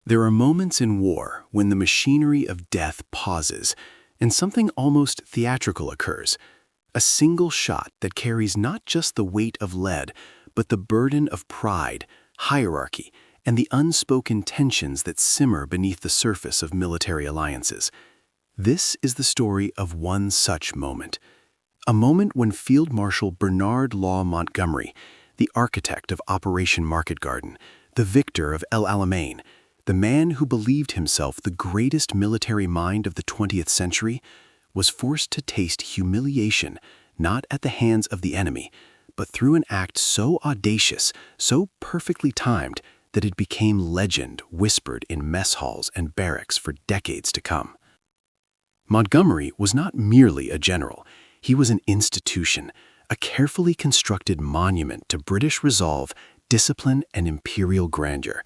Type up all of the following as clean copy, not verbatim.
There are moments in war when the machinery of death pauses and something almost theatrical occurs. A single shot that carries not just the weight of lead, but the burden of pride, hierarchy, and the unspoken tensions that simmer beneath the surface of military alliances. This is the story of one such moment. A moment when Field Marshal Bernard Montgomery, the architect of Operation Market Garden, the victor of El Alamein, the man who believed himself the greatest military mind of the 20th century, was forced to taste humiliation not at the hands of the enemy, but through an act so audacious, so perfectly timed, that it became legend whispered in mess halls and barracks for decades to come. Montgomery was not merely a general. He was an institution, a carefully constructed monument to British resolve, discipline, and imperial grandeur.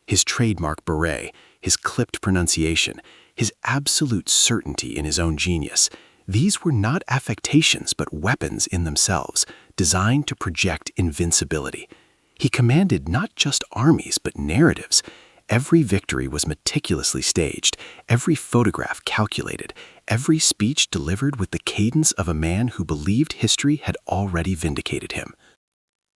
His trademark beret, his clipped pronunciation, his absolute certainty in his own genius, these were not affectations but weapons in themselves, designed to project invincibility. He commanded not just armies but narratives. Every victory was meticulously staged, every photograph calculated, every speech delivered with the cadence of a man who believed history had already vindicated him.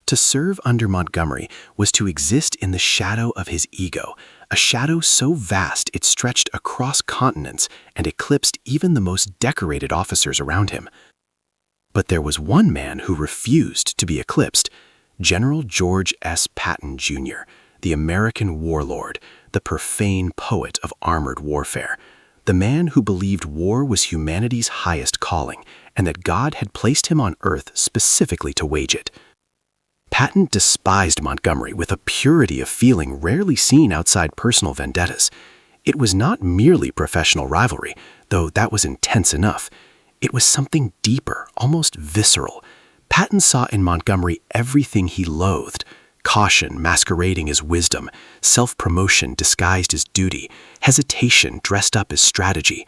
To serve under Montgomery was to exist in the shadow of his ego, a shadow so vast it stretched across continents and eclipsed even the most decorated officers around him. But there was one man who refused to be eclipsed: General George S. Patton, Jr., the American warlord, the profane poet of armored warfare, the man who believed war was humanity's highest calling and that God had placed him on earth specifically to wage it. Patton despised Montgomery with a purity of feeling rarely seen outside personal vendettas. It was not merely professional rivalry, though that was intense enough. It was something deeper, almost visceral. Patton saw in Montgomery everything he loathed: caution masquerading as wisdom, self-promotion disguised as duty, hesitation dressed up as strategy.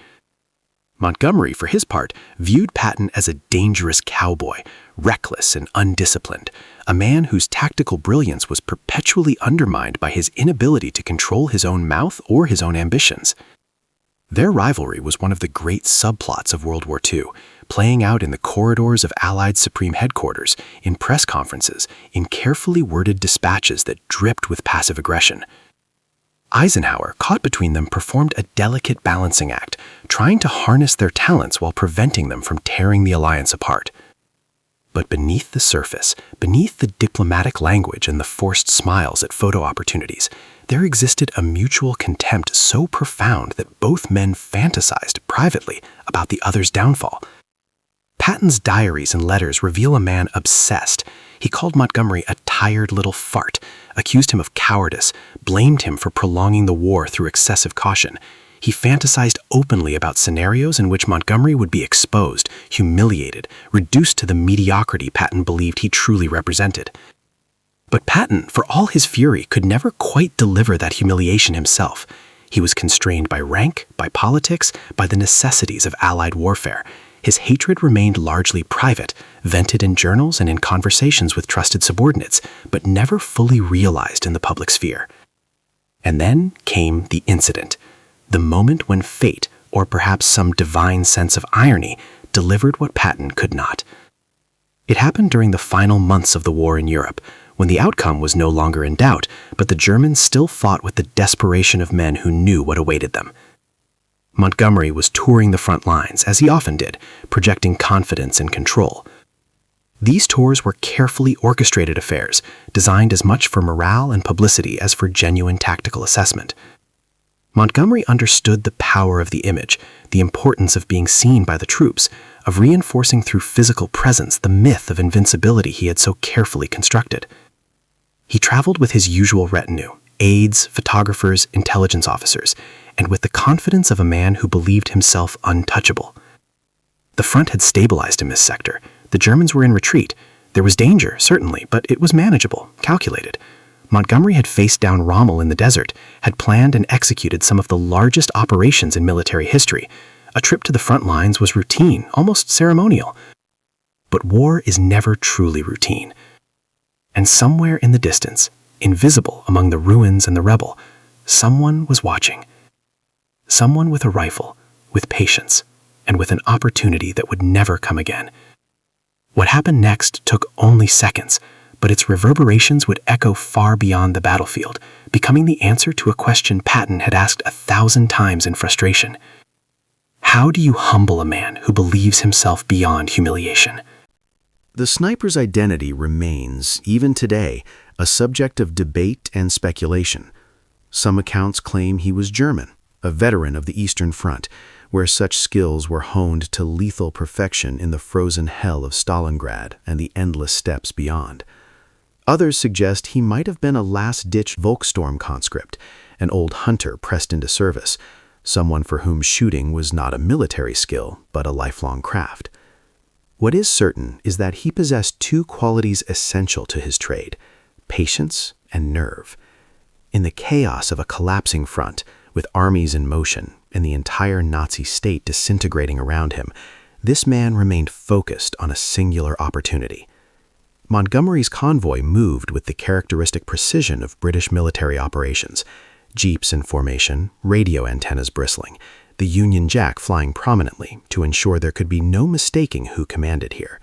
Montgomery, for his part, viewed Patton as a dangerous cowboy, reckless and undisciplined, a man whose tactical brilliance was perpetually undermined by his inability to control his own mouth or his own ambitions. Their rivalry was one of the great subplots of World War II, playing out in the corridors of Allied Supreme Headquarters, in press conferences, in carefully worded dispatches that dripped with passive aggression. Eisenhower, caught between them, performed a delicate balancing act, trying to harness their talents while preventing them from tearing the alliance apart. But beneath the surface, beneath the diplomatic language and the forced smiles at photo opportunities, there existed a mutual contempt so profound that both men fantasized privately about the other's downfall. Patton's diaries and letters reveal a man obsessed. He called Montgomery a tired little fart, accused him of cowardice, blamed him for prolonging the war through excessive caution. He fantasized openly about scenarios in which Montgomery would be exposed, humiliated, reduced to the mediocrity Patton believed he truly represented. But Patton, for all his fury, could never quite deliver that humiliation himself. He was constrained by rank, by politics, by the necessities of Allied warfare. His hatred remained largely private, vented in journals and in conversations with trusted subordinates, but never fully realized in the public sphere. And then came the incident, the moment when fate, or perhaps some divine sense of irony, delivered what Patton could not. It happened during the final months of the war in Europe, when the outcome was no longer in doubt, but the Germans still fought with the desperation of men who knew what awaited them. Montgomery was touring the front lines, as he often did, projecting confidence and control. These tours were carefully orchestrated affairs, designed as much for morale and publicity as for genuine tactical assessment. Montgomery understood the power of the image, the importance of being seen by the troops, of reinforcing through physical presence the myth of invincibility he had so carefully constructed. He traveled with his usual retinue: aides, photographers, intelligence officers, and with the confidence of a man who believed himself untouchable. The front had stabilized in this sector. The Germans were in retreat. There was danger, certainly, but it was manageable, calculated. Montgomery had faced down Rommel in the desert, had planned and executed some of the largest operations in military history. A trip to the front lines was routine, almost ceremonial. But war is never truly routine. And somewhere in the distance, invisible among the ruins and the rubble, Someone was watching. Someone with a rifle, with patience, and with an opportunity that would never come again. What happened next took only seconds, but its reverberations would echo far beyond the battlefield, becoming the answer to a question Patton had asked 1,000 times in frustration. How do you humble a man who believes himself beyond humiliation? The sniper's identity remains, even today, a subject of debate and speculation. Some accounts claim he was German, a veteran of the Eastern Front, where such skills were honed to lethal perfection in the frozen hell of Stalingrad and the endless steppes beyond. Others suggest he might have been a last-ditch Volkssturm conscript, an old hunter pressed into service, someone for whom shooting was not a military skill, but a lifelong craft. What is certain is that he possessed two qualities essential to his trade: patience and nerve. In the chaos of a collapsing front, with armies in motion and the entire Nazi state disintegrating around him, this man remained focused on a singular opportunity. Montgomery's convoy moved with the characteristic precision of British military operations, jeeps in formation, radio antennas bristling, the Union Jack flying prominently to ensure there could be no mistaking who commanded here.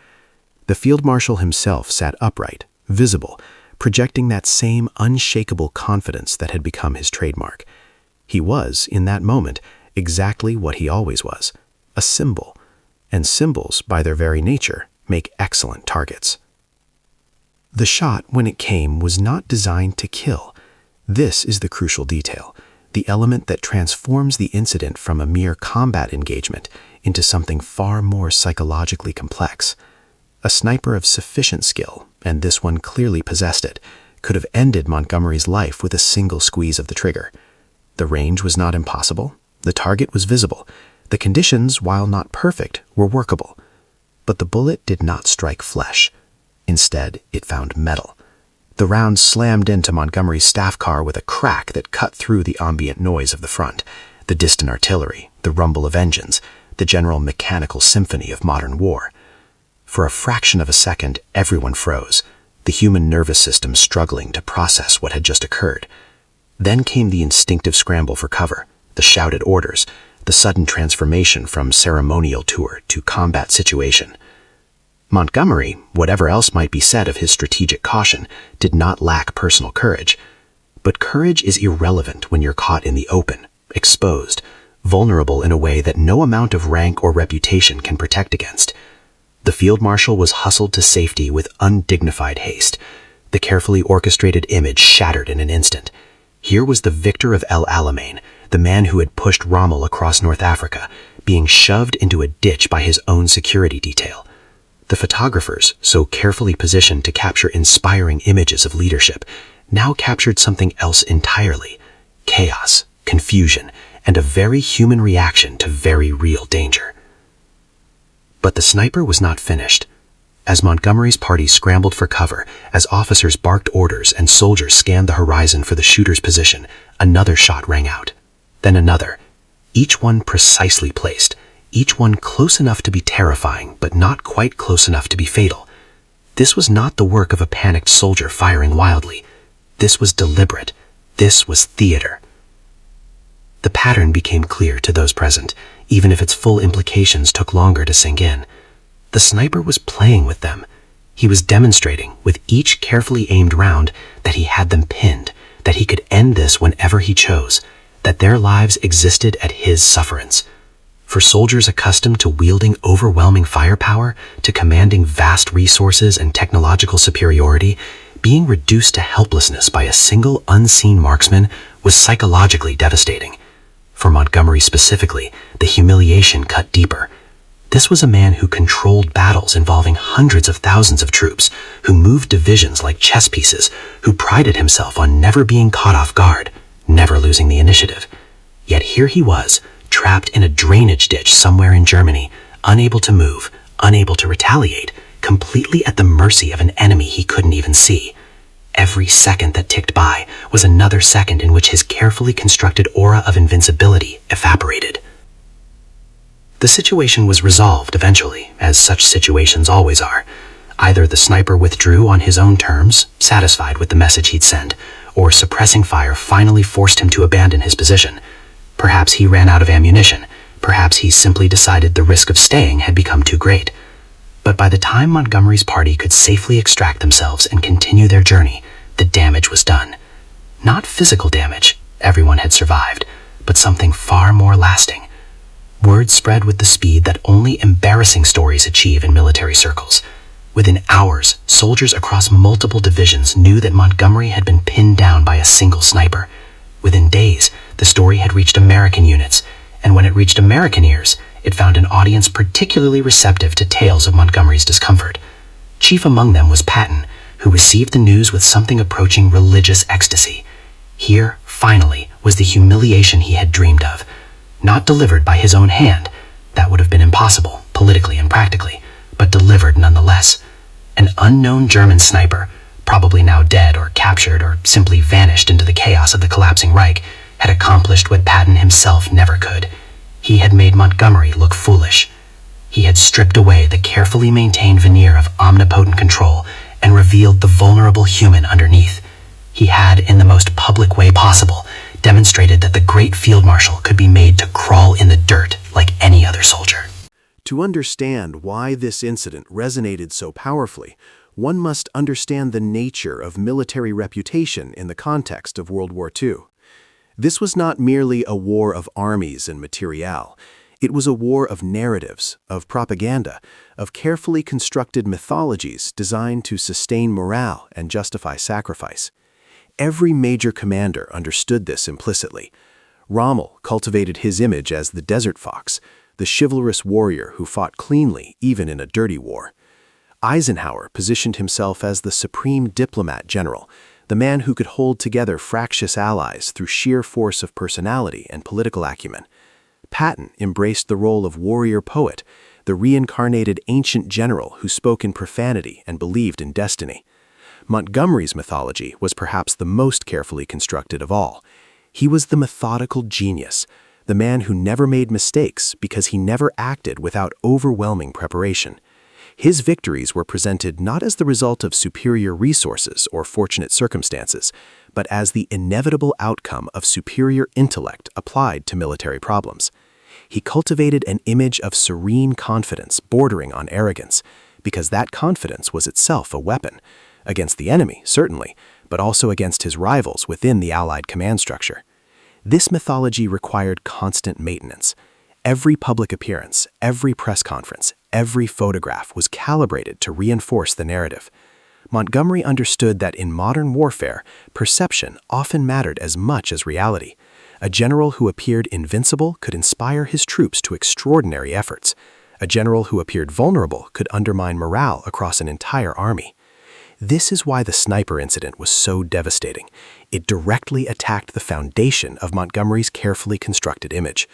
The Field Marshal himself sat upright, visible, projecting that same unshakable confidence that had become his trademark. He was, in that moment, exactly what he always was, a symbol, and symbols, by their very nature, make excellent targets. The shot, when it came, was not designed to kill. This is the crucial detail, the element that transforms the incident from a mere combat engagement into something far more psychologically complex. A sniper of sufficient skill, and this one clearly possessed it, could have ended Montgomery's life with a single squeeze of the trigger. The range was not impossible, the target was visible, the conditions, while not perfect, were workable. But the bullet did not strike flesh. Instead, it found metal. The round slammed into Montgomery's staff car with a crack that cut through the ambient noise of the front, the distant artillery, the rumble of engines, the general mechanical symphony of modern war. For a fraction of a second, everyone froze, the human nervous system struggling to process what had just occurred. Then came the instinctive scramble for cover, the shouted orders, the sudden transformation from ceremonial tour to combat situation. Montgomery, whatever else might be said of his strategic caution, did not lack personal courage. But courage is irrelevant when you're caught in the open, exposed, vulnerable in a way that no amount of rank or reputation can protect against. The Field Marshal was hustled to safety with undignified haste. The carefully orchestrated image shattered in an instant. Here was the victor of El Alamein, the man who had pushed Rommel across North Africa, being shoved into a ditch by his own security detail. The photographers, so carefully positioned to capture inspiring images of leadership, now captured something else entirely: chaos, confusion, and a very human reaction to very real danger. But the sniper was not finished. As Montgomery's party scrambled for cover, as officers barked orders and soldiers scanned the horizon for the shooter's position, another shot rang out. Then another, each one precisely placed, each one close enough to be terrifying, but not quite close enough to be fatal. This was not the work of a panicked soldier firing wildly. This was deliberate. This was theater. The pattern became clear to those present, even if its full implications took longer to sink in. The sniper was playing with them. He was demonstrating, with each carefully aimed round, that he had them pinned, that he could end this whenever he chose, that their lives existed at his sufferance. For soldiers accustomed to wielding overwhelming firepower, to commanding vast resources and technological superiority, being reduced to helplessness by a single unseen marksman was psychologically devastating. For Montgomery specifically, the humiliation cut deeper. This was a man who controlled battles involving hundreds of thousands of troops, who moved divisions like chess pieces, who prided himself on never being caught off guard, never losing the initiative. Yet here he was, trapped in a drainage ditch somewhere in Germany, unable to move, unable to retaliate, completely at the mercy of an enemy he couldn't even see. Every second that ticked by was another second in which his carefully constructed aura of invincibility evaporated. The situation was resolved eventually, as such situations always are. Either the sniper withdrew on his own terms, satisfied with the message he'd sent, or suppressing fire finally forced him to abandon his position. Perhaps he ran out of ammunition. Perhaps he simply decided the risk of staying had become too great. But by the time Montgomery's party could safely extract themselves and continue their journey, the damage was done. Not physical damage, everyone had survived, but something far more lasting. Word spread with the speed that only embarrassing stories achieve in military circles. Within hours, soldiers across multiple divisions knew that Montgomery had been pinned down by a single sniper. Within days, the story had reached American units, and when it reached American ears, it found an audience particularly receptive to tales of Montgomery's discomfort. Chief among them was Patton, who received the news with something approaching religious ecstasy. Here, finally, was the humiliation he had dreamed of. Not delivered by his own hand, that would have been impossible, politically and practically, but delivered nonetheless. An unknown German sniper, probably now dead or captured or simply vanished into the chaos of the collapsing Reich, had accomplished what Patton himself never could. He had made Montgomery look foolish. He had stripped away the carefully maintained veneer of omnipotent control and revealed the vulnerable human underneath. He had, in the most public way possible, demonstrated that the great Field Marshal could be made to crawl in the dirt like any other soldier. To understand why this incident resonated so powerfully, one must understand the nature of military reputation in the context of World War II. This was not merely a war of armies and materiel. It was a war of narratives, of propaganda, of carefully constructed mythologies designed to sustain morale and justify sacrifice. Every major commander understood this implicitly. Rommel cultivated his image as the desert fox, the chivalrous warrior who fought cleanly even in a dirty war. Eisenhower positioned himself as the supreme diplomat general, the man who could hold together fractious allies through sheer force of personality and political acumen. Patton embraced the role of warrior poet, the reincarnated ancient general who spoke in profanity and believed in destiny. Montgomery's mythology was perhaps the most carefully constructed of all. He was the methodical genius, the man who never made mistakes because he never acted without overwhelming preparation. His victories were presented not as the result of superior resources or fortunate circumstances, but as the inevitable outcome of superior intellect applied to military problems. He cultivated an image of serene confidence bordering on arrogance, because that confidence was itself a weapon, against the enemy, certainly, but also against his rivals within the Allied command structure. This mythology required constant maintenance. Every public appearance, every press conference, every photograph was calibrated to reinforce the narrative. Montgomery understood that in modern warfare, perception often mattered as much as reality. A general who appeared invincible could inspire his troops to extraordinary efforts. A general who appeared vulnerable could undermine morale across an entire army. This is why the sniper incident was so devastating. It directly attacked the foundation of Montgomery's carefully constructed image.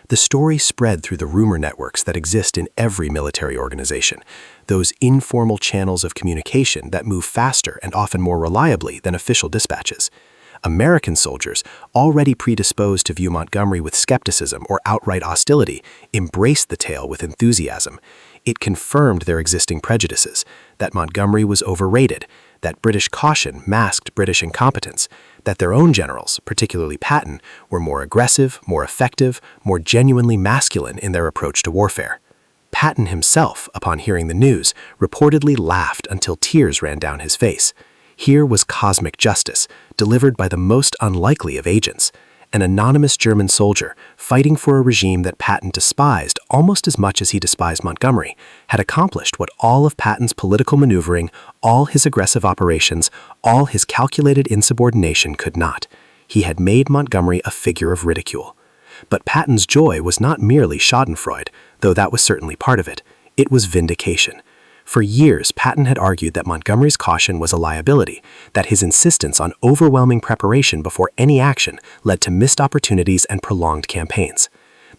The story spread through the rumor networks that exist in every military organization, those informal channels of communication that move faster and often more reliably than official dispatches. American soldiers, already predisposed to view Montgomery with skepticism or outright hostility, embraced the tale with enthusiasm. It confirmed their existing prejudices, that Montgomery was overrated, that British caution masked British incompetence, that their own generals, particularly Patton, were more aggressive, more effective, more genuinely masculine in their approach to warfare. Patton himself, upon hearing the news, reportedly laughed until tears ran down his face. Here was cosmic justice, delivered by the most unlikely of agents. An anonymous German soldier, fighting for a regime that Patton despised almost as much as he despised Montgomery, had accomplished what all of Patton's political maneuvering, all his aggressive operations, all his calculated insubordination could not. He had made Montgomery a figure of ridicule. But Patton's joy was not merely schadenfreude, though that was certainly part of it. It was vindication. For years, Patton had argued that Montgomery's caution was a liability, that his insistence on overwhelming preparation before any action led to missed opportunities and prolonged campaigns.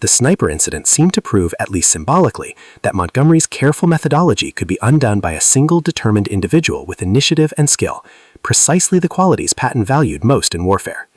The sniper incident seemed to prove, at least symbolically, that Montgomery's careful methodology could be undone by a single determined individual with initiative and skill, precisely the qualities Patton valued most in warfare.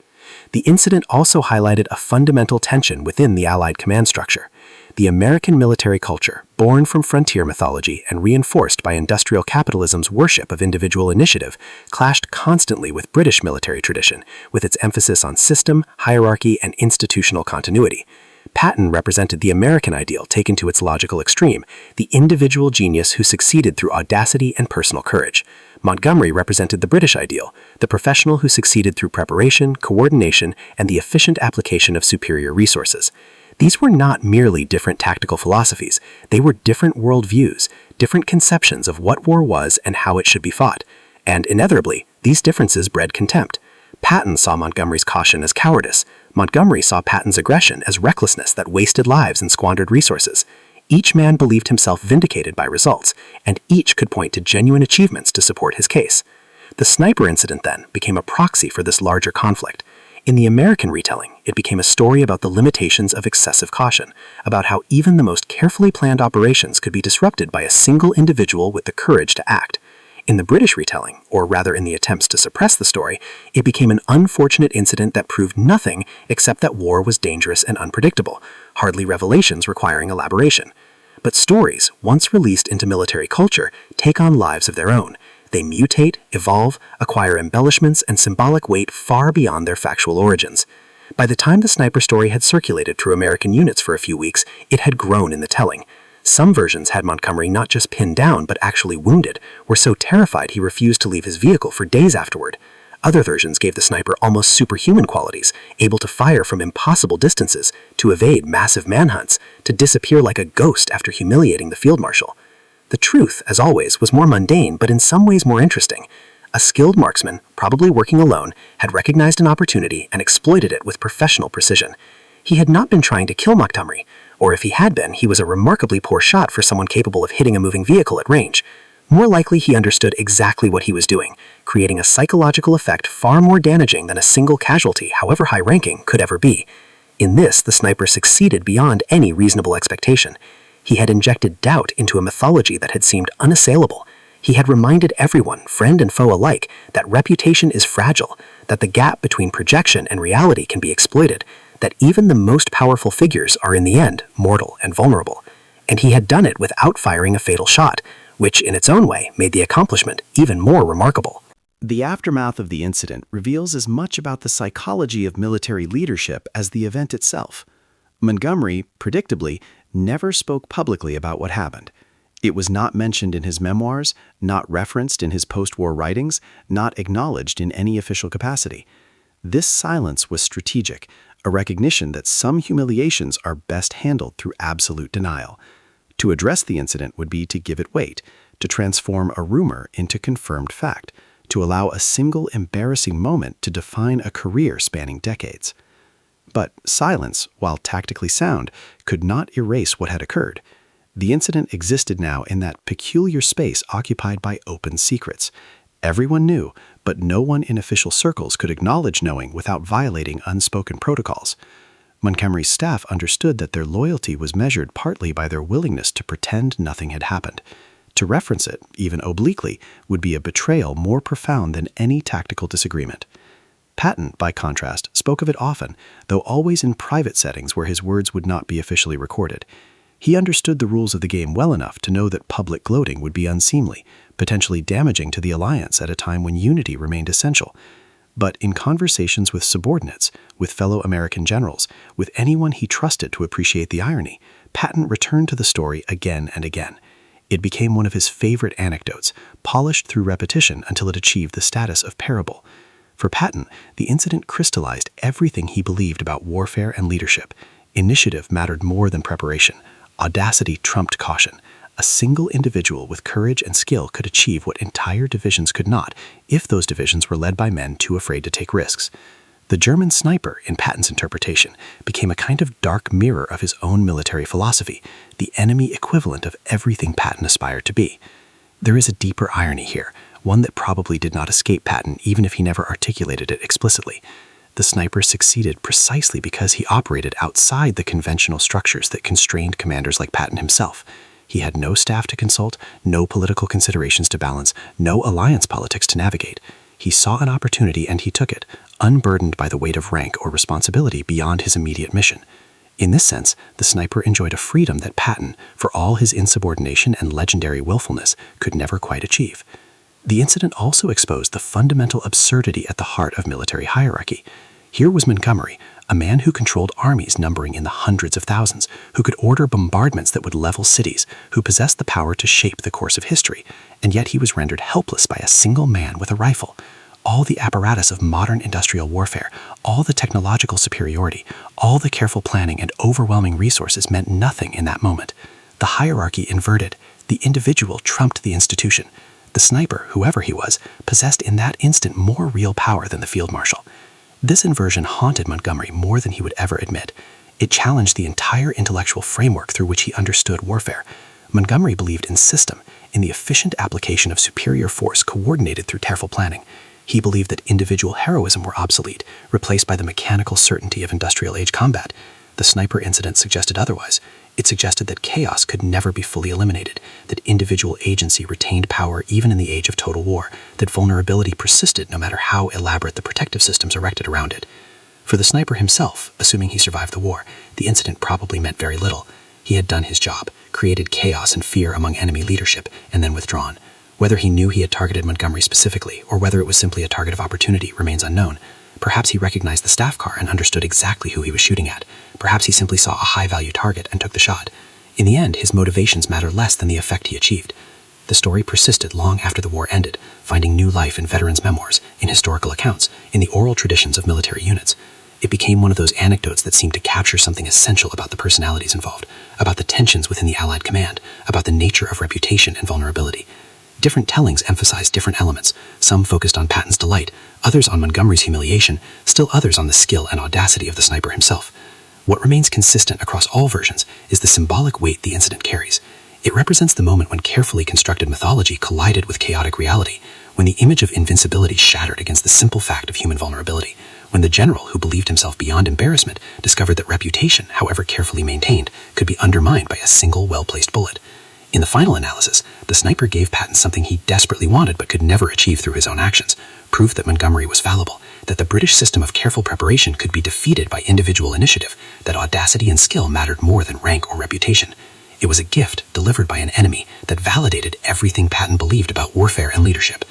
The incident also highlighted a fundamental tension within the Allied command structure. The American military culture, born from frontier mythology and reinforced by industrial capitalism's worship of individual initiative, clashed constantly with British military tradition, with its emphasis on system, hierarchy, and institutional continuity. Patton represented the American ideal taken to its logical extreme, the individual genius who succeeded through audacity and personal courage. Montgomery represented the British ideal, the professional who succeeded through preparation, coordination, and the efficient application of superior resources. These were not merely different tactical philosophies, they were different worldviews, different conceptions of what war was and how it should be fought. And inevitably, these differences bred contempt. Patton saw Montgomery's caution as cowardice. Montgomery saw Patton's aggression as recklessness that wasted lives and squandered resources. Each man believed himself vindicated by results, and each could point to genuine achievements to support his case. The sniper incident, then, became a proxy for this larger conflict. In the American retelling, it became a story about the limitations of excessive caution, about how even the most carefully planned operations could be disrupted by a single individual with the courage to act. In the British retelling, or rather in the attempts to suppress the story, it became an unfortunate incident that proved nothing except that war was dangerous and unpredictable, hardly revelations requiring elaboration. But stories, once released into military culture, take on lives of their own. They mutate, evolve, acquire embellishments and symbolic weight far beyond their factual origins. By the time the sniper story had circulated through American units for a few weeks, it had grown in the telling. Some versions had Montgomery not just pinned down but actually wounded, were so terrified he refused to leave his vehicle for days afterward. Other versions gave the sniper almost superhuman qualities, able to fire from impossible distances, to evade massive manhunts, to disappear like a ghost after humiliating the field marshal. The truth, as always, was more mundane but in some ways more interesting. A skilled marksman, probably working alone, had recognized an opportunity and exploited it with professional precision. He had not been trying to kill Montgomery, or if he had been, he was a remarkably poor shot for someone capable of hitting a moving vehicle at range. More likely, he understood exactly what he was doing, creating a psychological effect far more damaging than a single casualty, however high-ranking, could ever be. In this, the sniper succeeded beyond any reasonable expectation. He had injected doubt into a mythology that had seemed unassailable. He had reminded everyone, friend and foe alike, that reputation is fragile, that the gap between projection and reality can be exploited, that even the most powerful figures are in the end mortal and vulnerable. And he had done it without firing a fatal shot, which in its own way made the accomplishment even more remarkable. The aftermath of the incident reveals as much about the psychology of military leadership as the event itself. Montgomery, predictably, never spoke publicly about what happened. It was not mentioned in his memoirs, not referenced in his post-war writings, not acknowledged in any official capacity. This silence was strategic, a recognition that some humiliations are best handled through absolute denial. To address the incident would be to give it weight, to transform a rumor into confirmed fact, to allow a single embarrassing moment to define a career spanning decades. But silence, while tactically sound, could not erase what had occurred. The incident existed now in that peculiar space occupied by open secrets. Everyone knew, but no one in official circles could acknowledge knowing without violating unspoken protocols. Montgomery's staff understood that their loyalty was measured partly by their willingness to pretend nothing had happened. To reference it, even obliquely, would be a betrayal more profound than any tactical disagreement. Patton, by contrast, spoke of it often, though always in private settings where his words would not be officially recorded. He understood the rules of the game well enough to know that public gloating would be unseemly, potentially damaging to the alliance at a time when unity remained essential. But in conversations with subordinates, with fellow American generals, with anyone he trusted to appreciate the irony, Patton returned to the story again and again. It became one of his favorite anecdotes, polished through repetition until it achieved the status of parable. For Patton, the incident crystallized everything he believed about warfare and leadership. Initiative mattered more than preparation. Audacity trumped caution. A single individual with courage and skill could achieve what entire divisions could not, if those divisions were led by men too afraid to take risks. The German sniper, in Patton's interpretation, became a kind of dark mirror of his own military philosophy, the enemy equivalent of everything Patton aspired to be. There is a deeper irony here, one that probably did not escape Patton even if he never articulated it explicitly. The sniper succeeded precisely because he operated outside the conventional structures that constrained commanders like Patton himself. He had no staff to consult, no political considerations to balance, no alliance politics to navigate. He saw an opportunity and he took it, unburdened by the weight of rank or responsibility beyond his immediate mission. In this sense, the sniper enjoyed a freedom that Patton, for all his insubordination and legendary willfulness, could never quite achieve. The incident also exposed the fundamental absurdity at the heart of military hierarchy. Here was Montgomery, a man who controlled armies numbering in the hundreds of thousands, who could order bombardments that would level cities, who possessed the power to shape the course of history, and yet he was rendered helpless by a single man with a rifle. All the apparatus of modern industrial warfare, all the technological superiority, all the careful planning and overwhelming resources meant nothing in that moment. The hierarchy inverted. The individual trumped the institution. The sniper, whoever he was, possessed in that instant more real power than the field marshal. This inversion haunted Montgomery more than he would ever admit. It challenged the entire intellectual framework through which he understood warfare. Montgomery believed in system, in the efficient application of superior force coordinated through careful planning. He believed that individual heroism were obsolete, replaced by the mechanical certainty of industrial-age combat. The sniper incident suggested otherwise. It suggested that chaos could never be fully eliminated, that individual agency retained power even in the age of total war, that vulnerability persisted no matter how elaborate the protective systems erected around it. For the sniper himself, assuming he survived the war, the incident probably meant very little. He had done his job, created chaos and fear among enemy leadership, and then withdrawn. Whether he knew he had targeted Montgomery specifically, or whether it was simply a target of opportunity, remains unknown. Perhaps he recognized the staff car and understood exactly who he was shooting at. Perhaps he simply saw a high-value target and took the shot. In the end, his motivations mattered less than the effect he achieved. The story persisted long after the war ended, finding new life in veterans' memoirs, in historical accounts, in the oral traditions of military units. It became one of those anecdotes that seemed to capture something essential about the personalities involved, about the tensions within the Allied command, about the nature of reputation and vulnerability. Different tellings emphasized different elements, some focused on Patton's delight, others on Montgomery's humiliation, still others on the skill and audacity of the sniper himself. What remains consistent across all versions is the symbolic weight the incident carries. It represents the moment when carefully constructed mythology collided with chaotic reality, when the image of invincibility shattered against the simple fact of human vulnerability, when the general who believed himself beyond embarrassment discovered that reputation, however carefully maintained, could be undermined by a single well-placed bullet. In the final analysis, the sniper gave Patton something he desperately wanted but could never achieve through his own actions, proof that Montgomery was fallible, that the British system of careful preparation could be defeated by individual initiative, that audacity and skill mattered more than rank or reputation. It was a gift delivered by an enemy that validated everything Patton believed about warfare and leadership.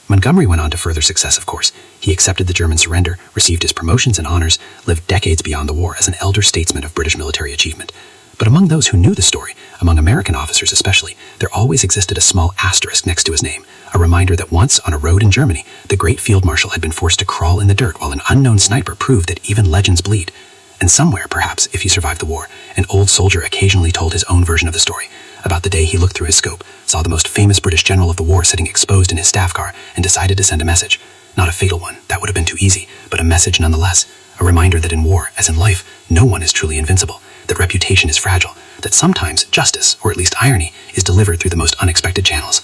Montgomery went on to further success, of course. He accepted the German surrender, received his promotions and honors, lived decades beyond the war as an elder statesman of British military achievement. But among those who knew the story, among American officers especially, there always existed a small asterisk next to his name, a reminder that once on a road in Germany, the great field marshal had been forced to crawl in the dirt while an unknown sniper proved that even legends bleed. And somewhere, perhaps, if he survived the war, an old soldier occasionally told his own version of the story, about the day he looked through his scope, saw the most famous British general of the war sitting exposed in his staff car, and decided to send a message. Not a fatal one, that would have been too easy, but a message nonetheless, a reminder that in war, as in life, no one is truly invincible, that reputation is fragile, that sometimes justice, or at least irony, is delivered through the most unexpected channels.